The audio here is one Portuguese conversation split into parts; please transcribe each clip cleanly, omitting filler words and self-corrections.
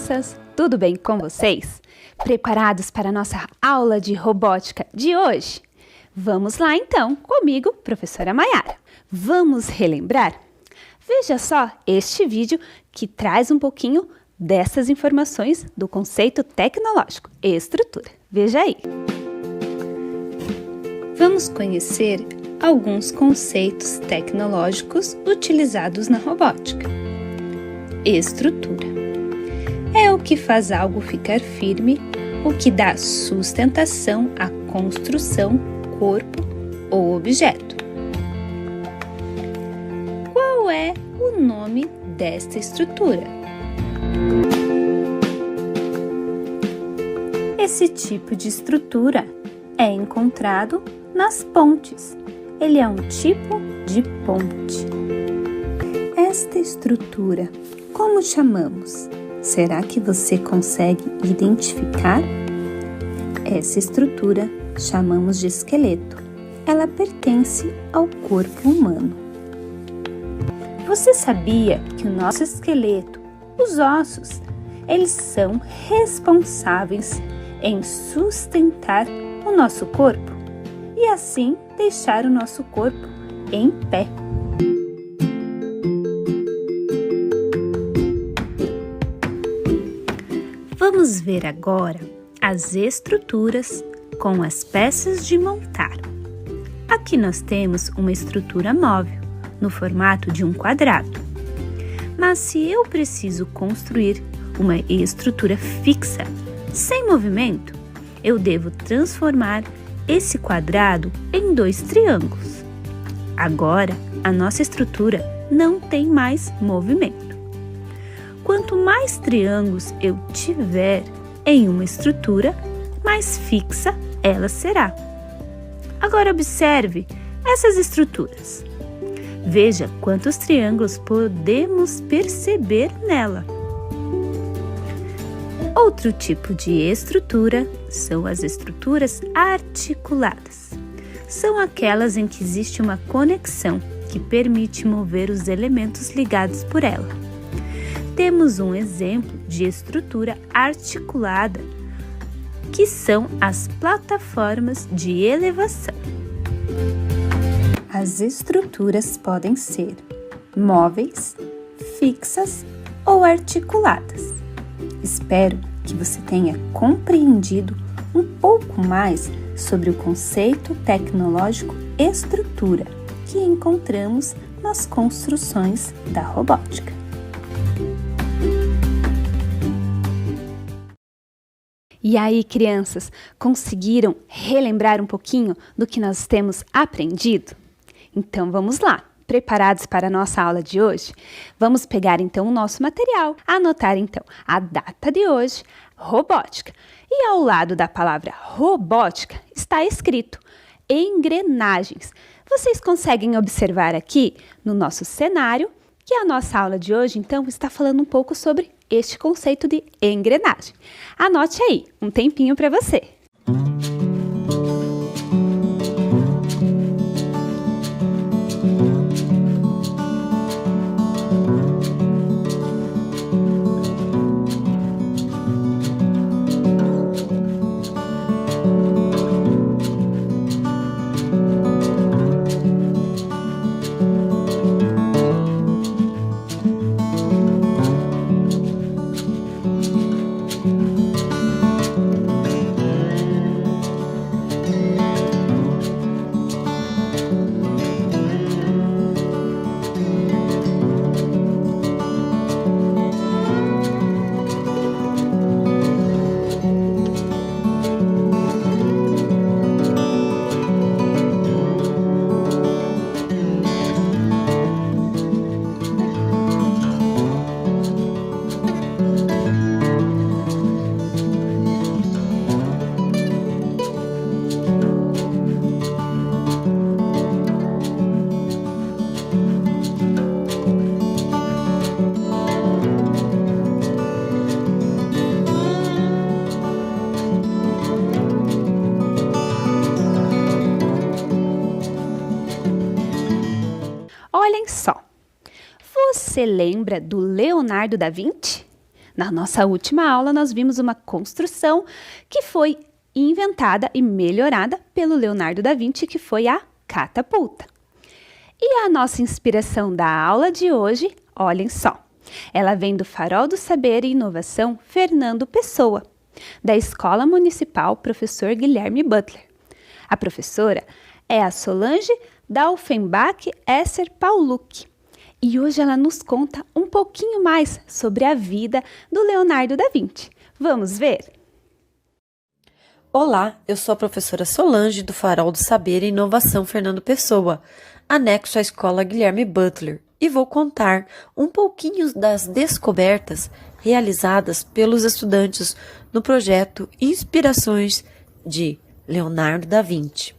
crianças! Tudo bem com vocês? Preparados para a nossa aula de robótica de hoje? Vamos lá então, comigo, professora Maiara. Vamos relembrar? Veja só este vídeo que traz um pouquinho dessas informações do conceito tecnológico e estrutura. Veja aí! Vamos conhecer alguns conceitos tecnológicos utilizados na robótica. Estrutura é o que faz algo ficar firme, o que dá sustentação à construção, corpo ou objeto. Qual é o nome desta estrutura? Esse tipo de estrutura é encontrado nas pontes. Ele é um tipo de ponte. Esta estrutura, como chamamos? Será que você consegue identificar? Essa estrutura chamamos de esqueleto. Ela pertence ao corpo humano. Você sabia que o nosso esqueleto, os ossos, eles são responsáveis em sustentar o nosso corpo e assim deixar o nosso corpo em pé? Vamos ver agora as estruturas com as peças de montar. Aqui nós temos uma estrutura móvel, no formato de um quadrado. Mas se eu preciso construir uma estrutura fixa, sem movimento, eu devo transformar esse quadrado em 2 triângulos. Agora, a nossa estrutura não tem mais movimento. Quanto mais triângulos eu tiver em uma estrutura, mais fixa ela será. Agora observe essas estruturas. Veja quantos triângulos podemos perceber nela. Outro tipo de estrutura são as estruturas articuladas. São aquelas em que existe uma conexão que permite mover os elementos ligados por ela. Temos um exemplo de estrutura articulada, que são as plataformas de elevação. As estruturas podem ser móveis, fixas ou articuladas. Espero que você tenha compreendido um pouco mais sobre o conceito tecnológico estrutura que encontramos nas construções da robótica. E aí, crianças, conseguiram relembrar um pouquinho do que nós temos aprendido? Então vamos lá! Preparados para a nossa aula de hoje? Vamos pegar então o nosso material, anotar então a data de hoje, robótica. E ao lado da palavra robótica está escrito engrenagens. Vocês conseguem observar aqui no nosso cenário que a nossa aula de hoje então está falando um pouco sobre este conceito de engrenagem. Anote aí, um tempinho para você. Olhem só, você lembra do Leonardo da Vinci? Na nossa última aula, nós vimos uma construção que foi inventada e melhorada pelo Leonardo da Vinci, que foi a catapulta. E a nossa inspiração da aula de hoje, olhem só, ela vem do Farol do Saber e Inovação Fernando Pessoa, da Escola Municipal Professor Guilherme Butler. A professora é a Solange Dalfenbach Esser Paulucci. E hoje ela nos conta um pouquinho mais sobre a vida do Leonardo da Vinci. Vamos ver? Olá, eu sou a professora Solange do Farol do Saber e Inovação Fernando Pessoa, anexo à Escola Guilherme Butler, e vou contar um pouquinho das descobertas realizadas pelos estudantes no projeto Inspirações de Leonardo da Vinci.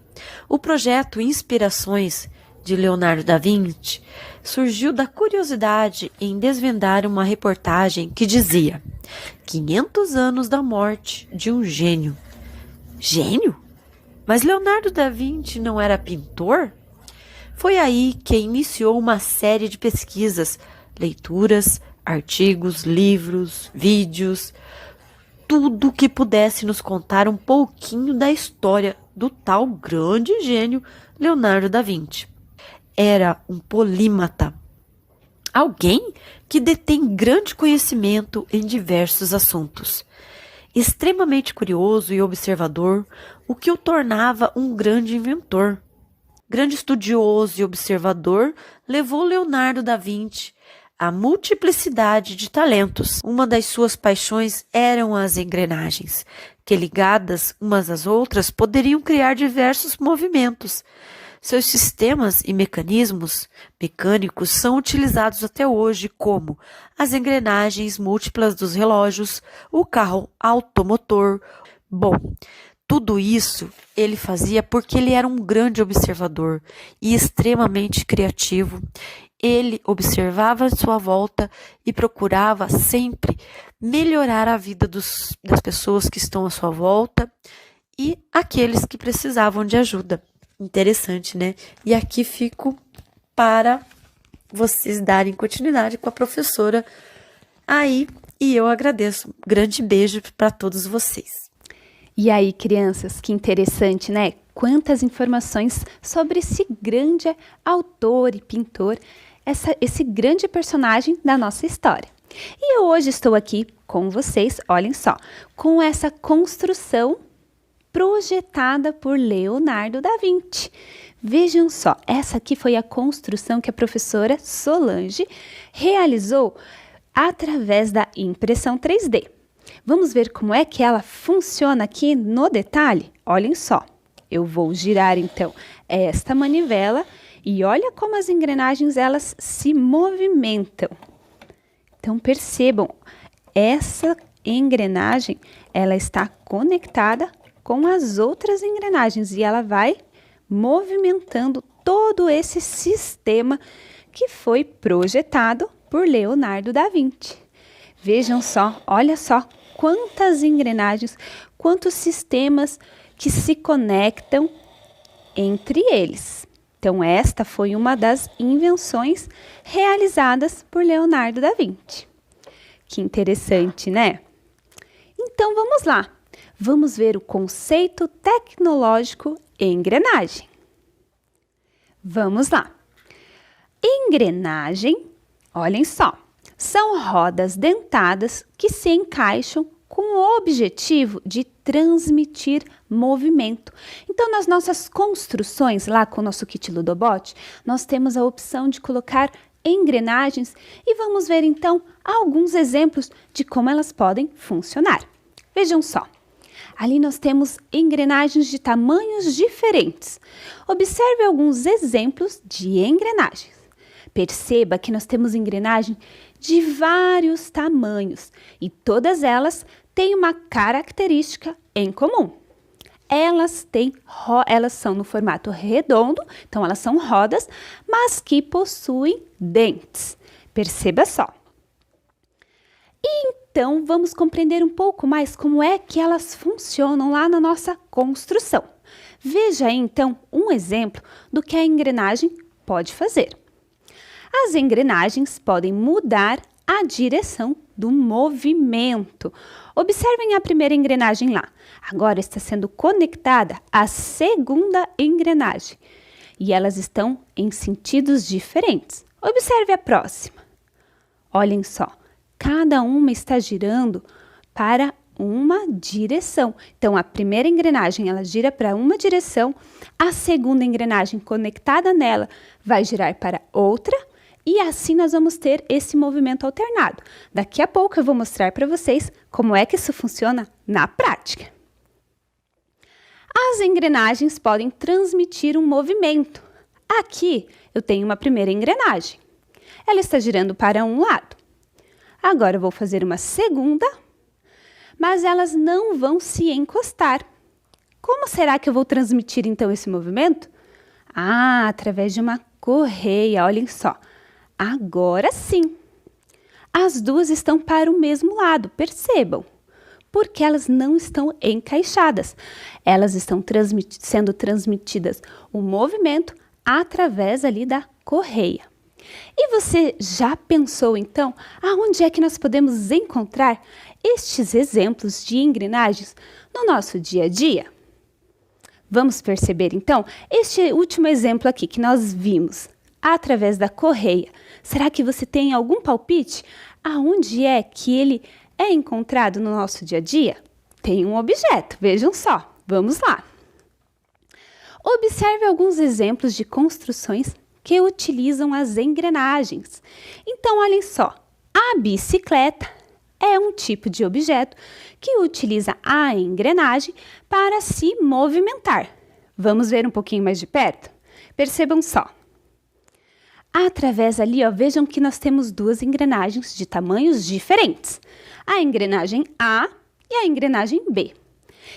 O projeto Inspirações de Leonardo da Vinci surgiu da curiosidade em desvendar uma reportagem que dizia 500 anos da morte de um gênio. Gênio? Mas Leonardo da Vinci não era pintor? Foi aí que iniciou uma série de pesquisas, leituras, artigos, livros, vídeos, tudo que pudesse nos contar um pouquinho da história do tal grande gênio Leonardo da Vinci. Era um polímata, alguém que detém grande conhecimento em diversos assuntos. Extremamente curioso e observador, o que o tornava um grande inventor. Grande estudioso e observador, levou Leonardo da Vinci à multiplicidade de talentos. Uma das suas paixões eram as engrenagens, que ligadas umas às outras poderiam criar diversos movimentos. Seus sistemas e mecanismos mecânicos são utilizados até hoje como as engrenagens múltiplas dos relógios, o carro automotor. Bom, tudo isso ele fazia porque ele era um grande observador e extremamente criativo. Ele observava a sua volta e procurava sempre melhorar a vida das pessoas que estão à sua volta e aqueles que precisavam de ajuda. Interessante, né? E aqui fico para vocês darem continuidade com a professora aí, e eu agradeço. Grande beijo para todos vocês. E aí, crianças, que interessante, né? Quantas informações sobre esse grande autor e pintor, esse grande personagem da nossa história. E eu hoje estou aqui com vocês, olhem só, com essa construção projetada por Leonardo da Vinci. Vejam só, essa aqui foi a construção que a professora Solange realizou através da impressão 3D. Vamos ver como é que ela funciona aqui no detalhe? Olhem só, eu vou girar então esta manivela e olha como as engrenagens elas se movimentam. Então percebam, essa engrenagem ela está conectada com as outras engrenagens e ela vai movimentando todo esse sistema que foi projetado por Leonardo da Vinci. Vejam só, olha só quantas engrenagens, quantos sistemas que se conectam entre eles. Então esta foi uma das invenções realizadas por Leonardo da Vinci. Que interessante, né? Então vamos lá. Vamos ver o conceito tecnológico engrenagem. Vamos lá. Engrenagem, olhem só, são rodas dentadas que se encaixam com o objetivo de transmitir movimento. Então, nas nossas construções, lá com o nosso kit Ludobot, nós temos a opção de colocar engrenagens e vamos ver então alguns exemplos de como elas podem funcionar. Vejam só. Ali nós temos engrenagens de tamanhos diferentes. Observe alguns exemplos de engrenagens. Perceba que nós temos engrenagem de vários tamanhos e todas elas têm uma característica em comum. Elas são no formato redondo, então elas são rodas, mas que possuem dentes. Perceba só. Então, vamos compreender um pouco mais como é que elas funcionam lá na nossa construção. Veja aí, então, um exemplo do que a engrenagem pode fazer. As engrenagens podem mudar a direção do movimento. Observem a primeira engrenagem lá. Agora está sendo conectada à segunda engrenagem. E elas estão em sentidos diferentes. Observe a próxima. Olhem só, cada uma está girando para uma direção. Então, a primeira engrenagem, ela gira para uma direção, a segunda engrenagem conectada nela vai girar para outra, e assim nós vamos ter esse movimento alternado. Daqui a pouco eu vou mostrar para vocês como é que isso funciona na prática. As engrenagens podem transmitir um movimento. Aqui eu tenho uma primeira engrenagem. Ela está girando para um lado. Agora eu vou fazer uma segunda, mas elas não vão se encostar. Como será que eu vou transmitir então esse movimento? Através de uma correia, olhem só. Agora sim. As duas estão para o mesmo lado, percebam. Porque elas não estão encaixadas. Elas estão sendo transmitidas o movimento através ali da correia. E você já pensou então aonde é que nós podemos encontrar estes exemplos de engrenagens no nosso dia a dia? Vamos perceber então este último exemplo aqui que nós vimos através da correia. Será que você tem algum palpite aonde é que ele é encontrado no nosso dia a dia? Tem um objeto, vejam só, vamos lá. Observe alguns exemplos de construções que utilizam as engrenagens. Então, olhem só, a bicicleta é um tipo de objeto que utiliza a engrenagem para se movimentar. Vamos ver um pouquinho mais de perto? Percebam só. Através ali, vejam que nós temos duas engrenagens de tamanhos diferentes. A engrenagem A e a engrenagem B.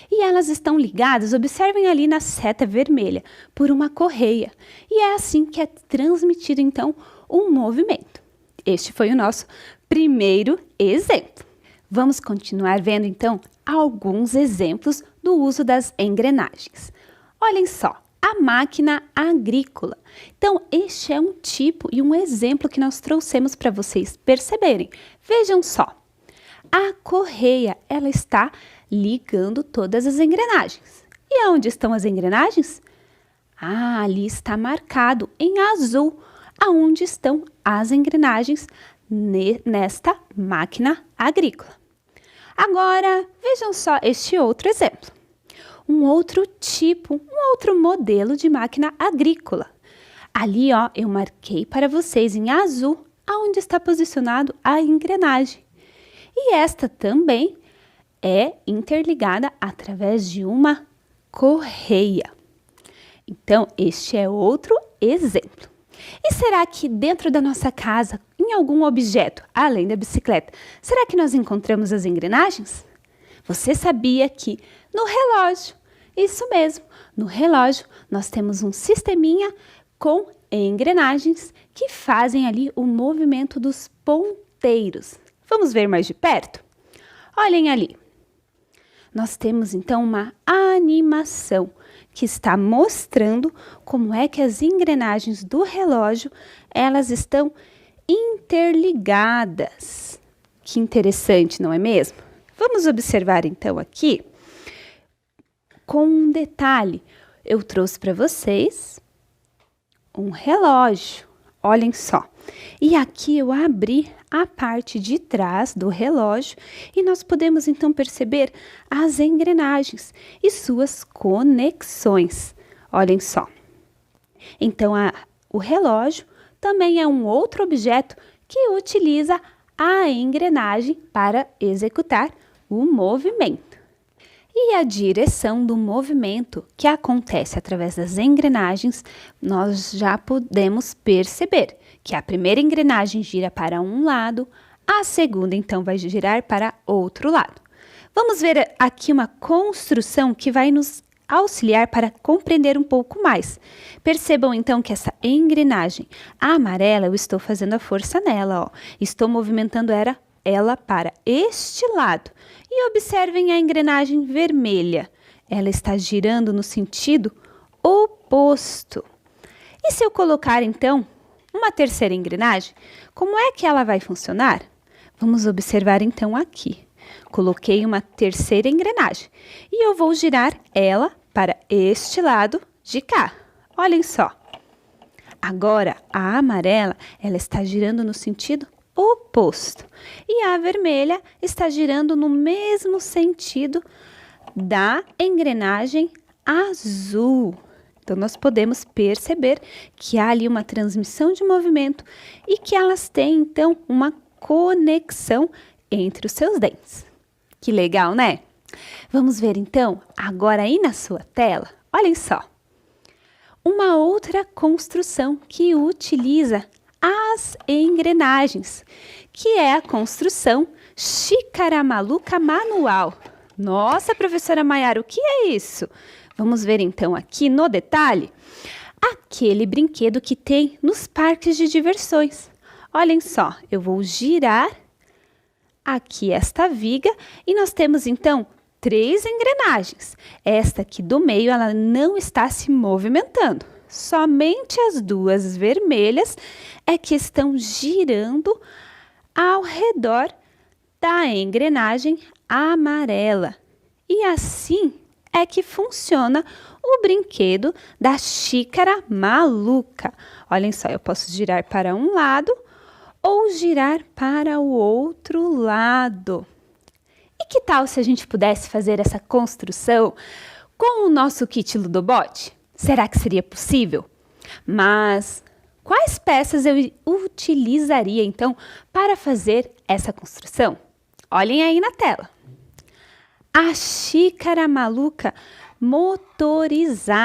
E elas estão ligadas, observem ali na seta vermelha, por uma correia. E é assim que é transmitido, então, um movimento. Este foi o nosso primeiro exemplo. Vamos continuar vendo, então, alguns exemplos do uso das engrenagens. Olhem só, a máquina agrícola. Então, este é um tipo e um exemplo que nós trouxemos para vocês perceberem. Vejam só, a correia, ela está ligando todas as engrenagens. E onde estão as engrenagens? Ali está marcado em azul, aonde estão as engrenagens nesta máquina agrícola. Agora, vejam só este outro exemplo. Um outro tipo, um outro modelo de máquina agrícola. Ali, eu marquei para vocês em azul, aonde está posicionado a engrenagem. E esta também é interligada através de uma correia. Então, este é outro exemplo. E será que dentro da nossa casa, em algum objeto, além da bicicleta, será que nós encontramos as engrenagens? Você sabia que no relógio, isso mesmo, no relógio nós temos um sisteminha com engrenagens que fazem ali o movimento dos ponteiros. Vamos ver mais de perto? Olhem ali. Nós temos então uma animação que está mostrando como é que as engrenagens do relógio, elas estão interligadas. Que interessante, não é mesmo? Vamos observar então aqui com um detalhe. Eu trouxe para vocês um relógio. Olhem só. E aqui eu abri a parte de trás do relógio e nós podemos então perceber as engrenagens e suas conexões. Olhem só. Então, o relógio também é um outro objeto que utiliza a engrenagem para executar o movimento. E a direção do movimento que acontece através das engrenagens, nós já podemos perceber que a primeira engrenagem gira para um lado, a segunda então vai girar para outro lado. Vamos ver aqui uma construção que vai nos auxiliar para compreender um pouco mais. Percebam então que essa engrenagem amarela, eu estou fazendo a força nela, estou movimentando ela para este lado. E observem a engrenagem vermelha. Ela está girando no sentido oposto. E se eu colocar, então, uma terceira engrenagem, como é que ela vai funcionar? Vamos observar então aqui. Coloquei uma terceira engrenagem e eu vou girar ela para este lado de cá. Olhem só. Agora, a amarela, ela está girando no sentido oposto. E a vermelha está girando no mesmo sentido da engrenagem azul. Então, nós podemos perceber que há ali uma transmissão de movimento e que elas têm, então, uma conexão entre os seus dentes. Que legal, né? Vamos ver, então, agora aí na sua tela, olhem só. Uma outra construção que utiliza as engrenagens, que é a construção xícara maluca manual. Nossa, professora Maiara, o que é isso? Vamos ver então aqui no detalhe, aquele brinquedo que tem nos parques de diversões. Olhem só, eu vou girar aqui esta viga e nós temos então 3 engrenagens. Esta aqui do meio, ela não está se movimentando. Somente as 2 vermelhas é que estão girando ao redor da engrenagem amarela. E assim é que funciona o brinquedo da xícara maluca. Olhem só, eu posso girar para um lado ou girar para o outro lado. E que tal se a gente pudesse fazer essa construção com o nosso kit Ludobot? Será que seria possível? Mas quais peças eu utilizaria então para fazer essa construção? Olhem aí na tela. A xícara maluca motorizada.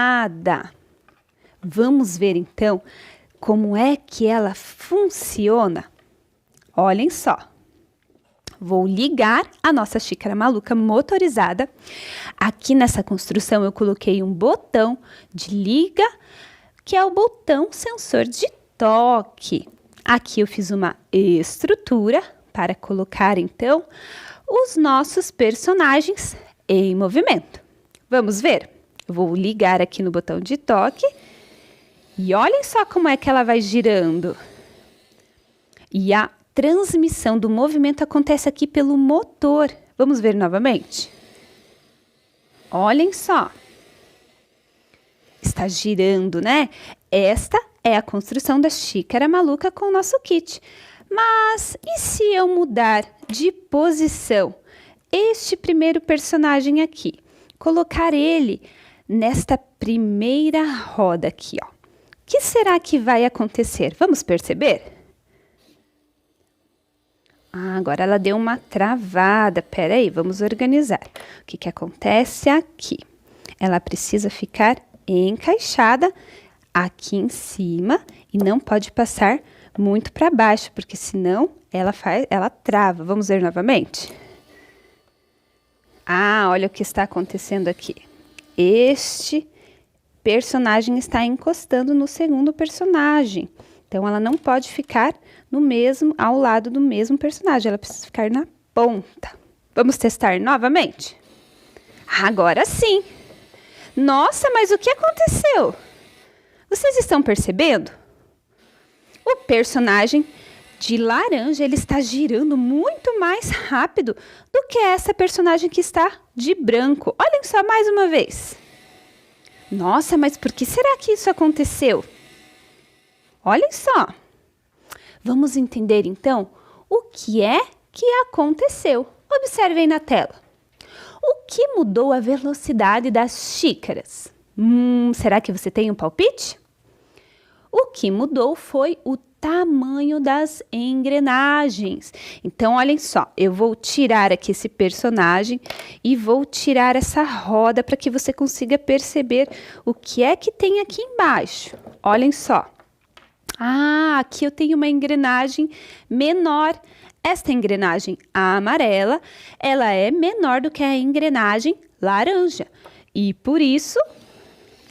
Vamos ver então como é que ela funciona. Olhem só. Vou ligar a nossa xícara maluca motorizada. Aqui nessa construção eu coloquei um botão de liga, que é o botão sensor de toque. Aqui eu fiz uma estrutura para colocar então os nossos personagens em movimento. Vamos ver? Eu vou ligar aqui no botão de toque e olhem só como é que ela vai girando. E a transmissão do movimento acontece aqui pelo motor. Vamos ver novamente? Olhem só. Está girando, né? Esta é a construção da xícara maluca com o nosso kit. Mas e se eu mudar de posição este primeiro personagem aqui? Colocar ele nesta primeira roda aqui, ó. O que será que vai acontecer? Vamos perceber? Agora ela deu uma travada. Pera aí, vamos organizar. O que acontece aqui? Ela precisa ficar encaixada aqui em cima e não pode passar muito para baixo, porque senão ela trava. Vamos ver novamente? Olha o que está acontecendo aqui. Este personagem está encostando no segundo personagem. Então, ela não pode ficar ao lado do mesmo personagem. Ela precisa ficar na ponta. Vamos testar novamente? Agora sim! Nossa, mas o que aconteceu? Vocês estão percebendo? O personagem de laranja, ele está girando muito mais rápido do que essa personagem que está de branco. Olhem só mais uma vez. Nossa, mas por que será que isso aconteceu? Olhem só. Vamos entender, então, o que é que aconteceu. Observem na tela. O que mudou a velocidade das xícaras? Será que você tem um palpite? O que mudou foi o tamanho das engrenagens. Então, olhem só, eu vou tirar aqui esse personagem e vou tirar essa roda para que você consiga perceber o que é que tem aqui embaixo. Olhem só. Aqui eu tenho uma engrenagem menor. Esta engrenagem amarela, ela é menor do que a engrenagem laranja. E por isso,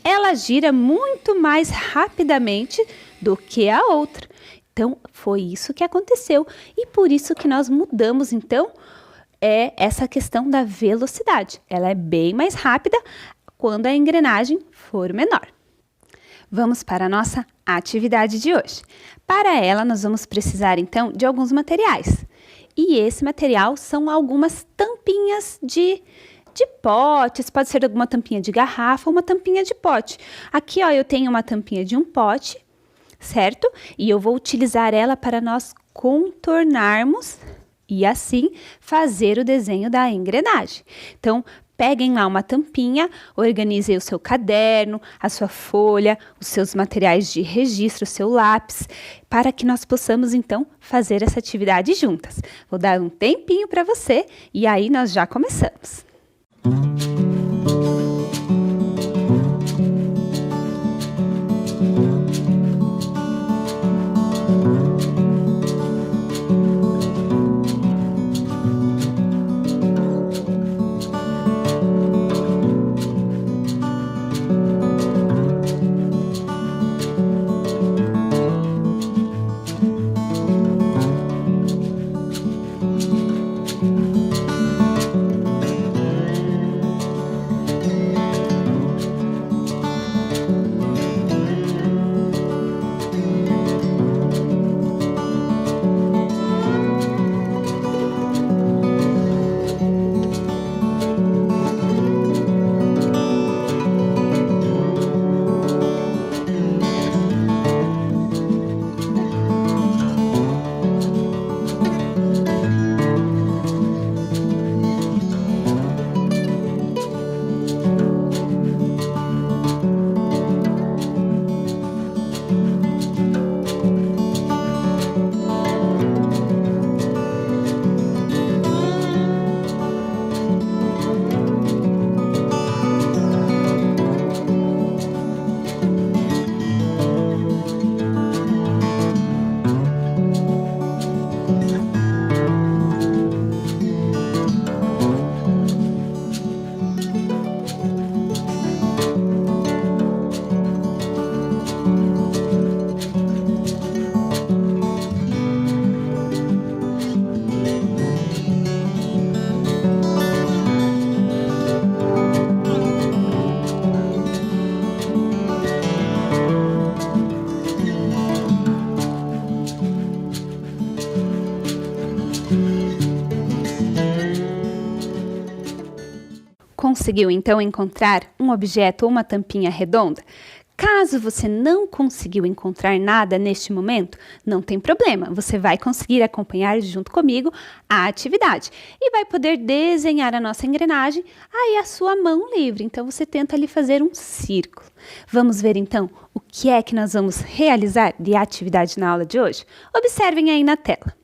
ela gira muito mais rapidamente do que a outra. Então, foi isso que aconteceu. E por isso que nós mudamos, então, essa questão da velocidade. Ela é bem mais rápida quando a engrenagem for menor. Vamos para a nossa atividade de hoje. Para ela, nós vamos precisar, então, de alguns materiais. E esse material são algumas tampinhas de potes, pode ser alguma tampinha de garrafa ou uma tampinha de pote. Aqui, ó, eu tenho uma tampinha de um pote, certo? E eu vou utilizar ela para nós contornarmos e assim fazer o desenho da engrenagem. Então, peguem lá uma tampinha, organizem o seu caderno, a sua folha, os seus materiais de registro, o seu lápis, para que nós possamos então fazer essa atividade juntas. Vou dar um tempinho para você e aí nós já começamos. Conseguiu então encontrar um objeto ou uma tampinha redonda? Caso você não conseguiu encontrar nada neste momento, não tem problema, você vai conseguir acompanhar junto comigo a atividade e vai poder desenhar a nossa engrenagem aí a sua mão livre. Então você tenta ali fazer um círculo. Vamos ver então o que é que nós vamos realizar de atividade na aula de hoje? Observem aí na tela.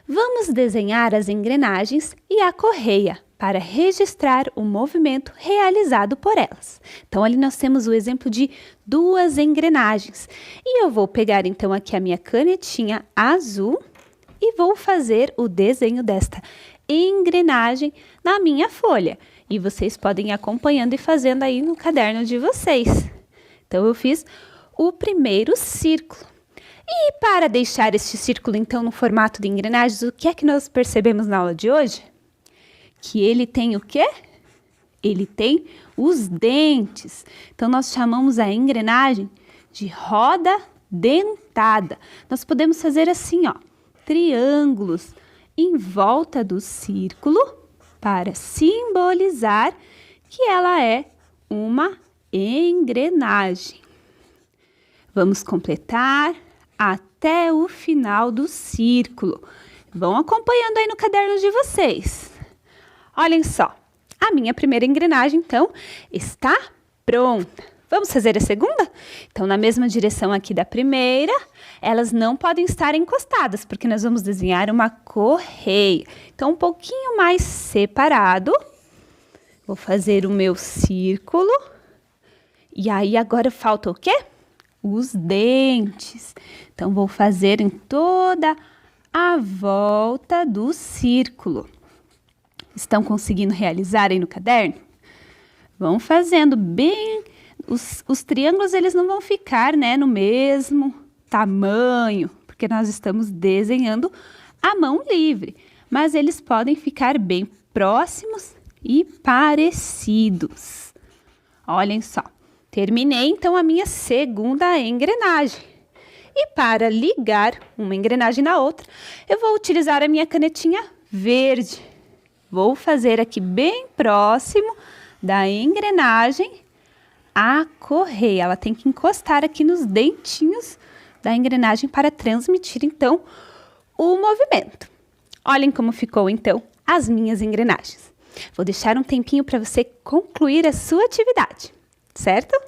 Vamos desenhar as engrenagens e a correia para registrar o movimento realizado por elas. Então, ali nós temos o exemplo de duas engrenagens. E eu vou pegar, então, aqui a minha canetinha azul e vou fazer o desenho desta engrenagem na minha folha. E vocês podem ir acompanhando e fazendo aí no caderno de vocês. Então, eu fiz o primeiro círculo. E para deixar este círculo, então, no formato de engrenagens, o que é que nós percebemos na aula de hoje? Que ele tem o quê? Ele tem os dentes. Então, nós chamamos a engrenagem de roda dentada. Nós podemos fazer assim, ó, triângulos em volta do círculo para simbolizar que ela é uma engrenagem. Vamos completar até o final do círculo. Vão acompanhando aí no caderno de vocês. Olhem só, a minha primeira engrenagem, então, está pronta. Vamos fazer a segunda? Então, na mesma direção aqui da primeira, elas não podem estar encostadas, porque nós vamos desenhar uma correia. Então, um pouquinho mais separado, vou fazer o meu círculo. E aí, agora falta o quê? Os dentes. Então, vou fazer em toda a volta do círculo. Estão conseguindo realizar aí no caderno? Vão fazendo bem. Os triângulos, eles não vão ficar, né, no mesmo tamanho, porque nós estamos desenhando a mão livre. Mas eles podem ficar bem próximos e parecidos. Olhem só. Terminei, então, a minha segunda engrenagem. E para ligar uma engrenagem na outra, eu vou utilizar a minha canetinha verde. Vou fazer aqui bem próximo da engrenagem a correia. Ela tem que encostar aqui nos dentinhos da engrenagem para transmitir, então, o movimento. Olhem como ficou, então, as minhas engrenagens. Vou deixar um tempinho para você concluir a sua atividade, certo?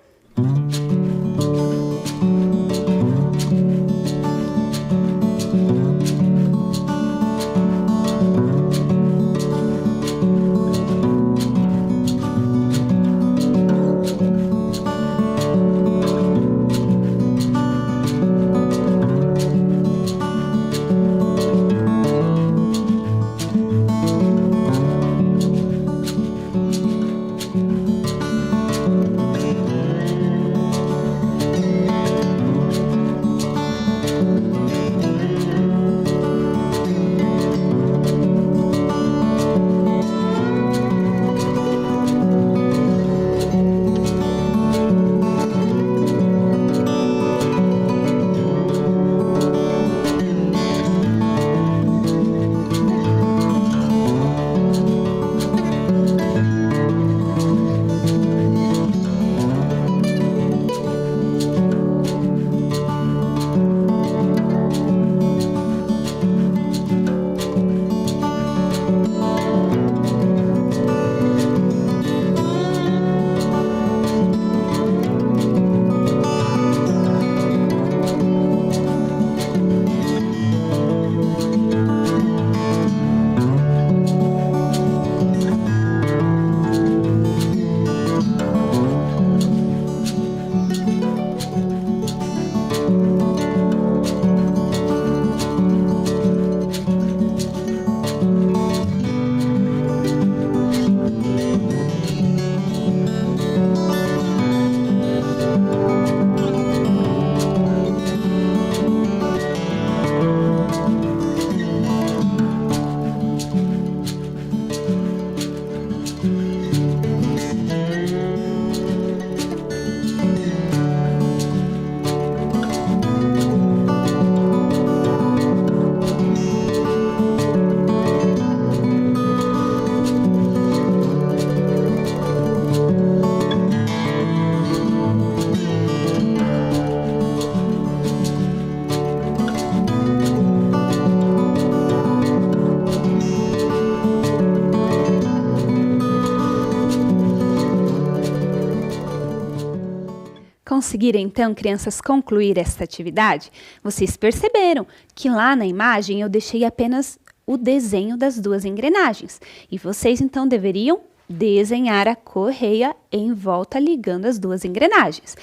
Conseguiram então, crianças, concluir esta atividade? Vocês perceberam que lá na imagem eu deixei apenas o desenho das duas engrenagens. E vocês então deveriam desenhar a correia em volta ligando as duas engrenagens.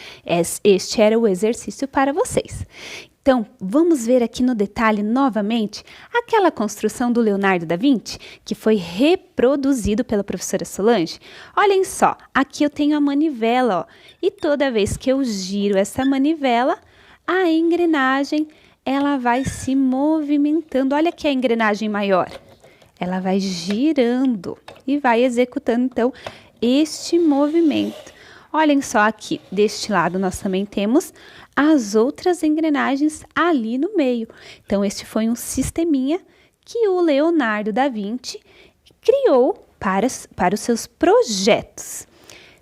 Este era o exercício para vocês. Então, vamos ver aqui no detalhe novamente aquela construção do Leonardo da Vinci, que foi reproduzido pela professora Solange. Olhem só, aqui eu tenho a manivela, ó, e toda vez que eu giro essa manivela, a engrenagem ela vai se movimentando. Olha aqui a engrenagem maior. Ela vai girando e vai executando, então, este movimento. Olhem só aqui, deste lado nós também temos as outras engrenagens ali no meio. Então, este foi um sisteminha que o Leonardo da Vinci criou para os seus projetos.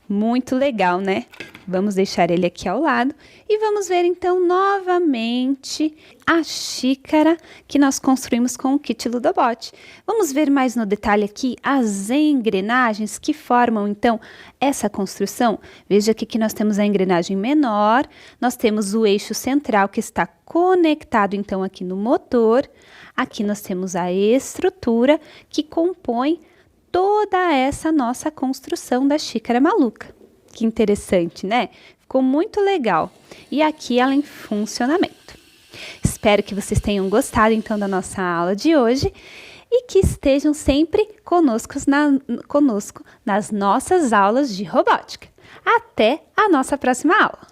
Muito legal, né? Vamos deixar ele aqui ao lado e vamos ver então novamente a xícara que nós construímos com o kit Ludobot. Vamos ver mais no detalhe aqui as engrenagens que formam então essa construção. Veja aqui que nós temos a engrenagem menor, nós temos o eixo central que está conectado então aqui no motor. Aqui nós temos a estrutura que compõe toda essa nossa construção da xícara maluca. Que interessante, né? Ficou muito legal. E aqui ela em funcionamento. Espero que vocês tenham gostado, então, da nossa aula de hoje e que estejam sempre conosco nas nossas aulas de robótica. Até a nossa próxima aula!